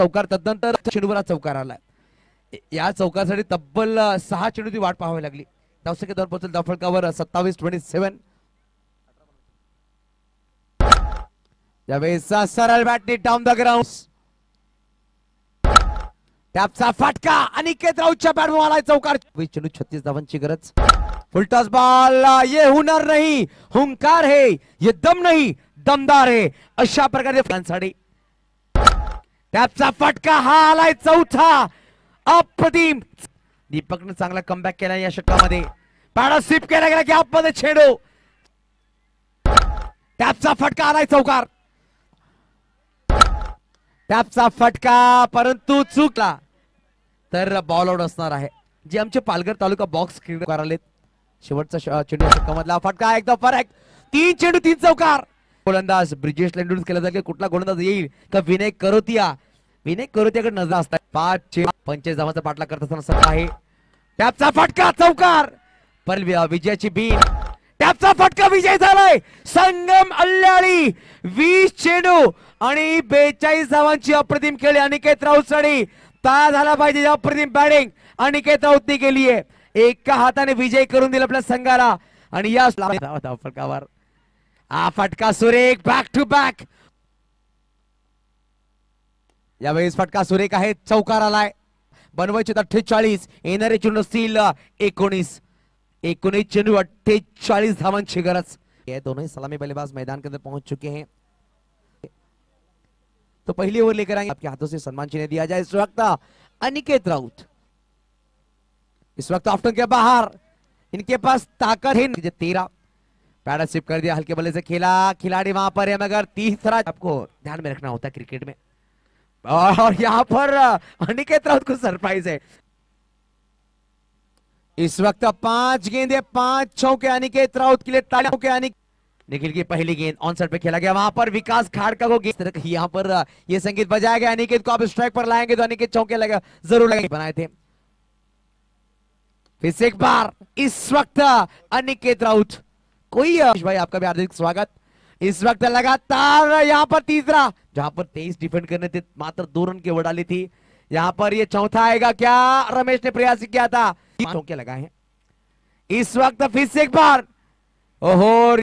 चौकार तदनंतर चेंडूवर चौकार आलाय। या चौकारासाठी तब्बल 6 चेंडूची वाट पाहावी लागली। धावसंख्या दोन पोहोचेल धावफलकावर 27-27। यावेळेस सरळ बॅटने डाऊन द ग्राउंड, टॅपचा फटका अनिकेत राऊतच्या बॅटवर आलाय चौकार। चेंडू 36 धावांची गरज। फुलटॉस बॉल, ये हुनर नहीं हुंकार है, ये दम नहीं दमदार है, अशा प्रकारे फॅनसाठी टॅपचा फटका हा आलाय चौथा। अप्रतिम दीपकने चांगला कमबॅक केला या षटकामध्ये। पॅडा स्वीप केला गेला की आपमध्ये चेंडू, टॅपचा फटका आलाय चौकार। टॅपचा फटका परंतु चुकला तर बॉल आउट असणार आहे। जे आमचे पालघर तालुका बॉक्स क्रिकेट आलेत शेवटचा चेंडू षटकामधला फटका एकदम परफेक्ट। 3 चेंडू 3 चौकार। गोलंदाज ब्रिजेश लेंडूर केला जाईल, कुठला गोलंदाज येईल का विनय करोतिया? विनय करोतियाकडे नजर असतात। 5-25 धावांचा पाठलाग करत असताना संघ आहे। टॅपचा फटका चौकार, पण विजयाची बीन। टॅपचा फटका विजय झालाय संगम अल्लाळी। 20 चेंडू आणि 42 धावांची अप्रतिम खेळी अनिकेत राऊतसाठी। ता झाला पाहिजे अप्रतिम बॅटिंग अनिकेत राऊतने केली आहे। एका हाताने विजय करून दिला आपल्या संघाला आणि या फटकावर हा फटका सुरेख बॅक टू बॅक। यावेळेस फटका सुरेख आहे, चौकार आलाय। बनवायचे 48, येणारे चेंडू असतील 19 चेंडू 48 धावांची गरज। ये दोनों सलामी बल्लेबाज मैदान के अंदर पहुंच चुके हैं, तो पहली ओवर लेकर आएंगे। आपके हाथों से सम्मान चिन्ह दिया जाए इस वक्त अनिकेत राउत। इस वक्त ऑफ्टन के बाहर, इनके पास ताकत है। 13 पैडा स्विप कर दिया, हल्के बल्ले से खेला, खिलाड़ी वहां पर है मगर तीसरा आपको ध्यान में रखना होता है क्रिकेट में। और यहां पर अनिकेत राउत को सरप्राइज है। इस वक्त 5 गेंदे 5 चौके अनिकेत राउत के लिए तालियों के। निखिल की पहली गेंद ऑन साइड पे खेला गया, वहां पर विकास खाड़का को गेंद यहां पर ये संगीत बजाया गया। अनिकेत को आप स्ट्राइक पर लाएंगे तो अनिकेत चौके लगा जरूर लगे बनाए थे। फिर से एक बार इस वक्त अनिकेत राउत कोई भाई आपका भी हार्दिक स्वागत। इस वक्त लगातार यहां पर तीसरा, जहां पर 23 डिफेंड करने थे, मात्र 2 रन की ओवर डाली थी। यहां पर ये चौथा आएगा क्या? रमेश ने प्रयास किया था, चौके लगाए हैं। इस वक्त फिर से एक बार ओहो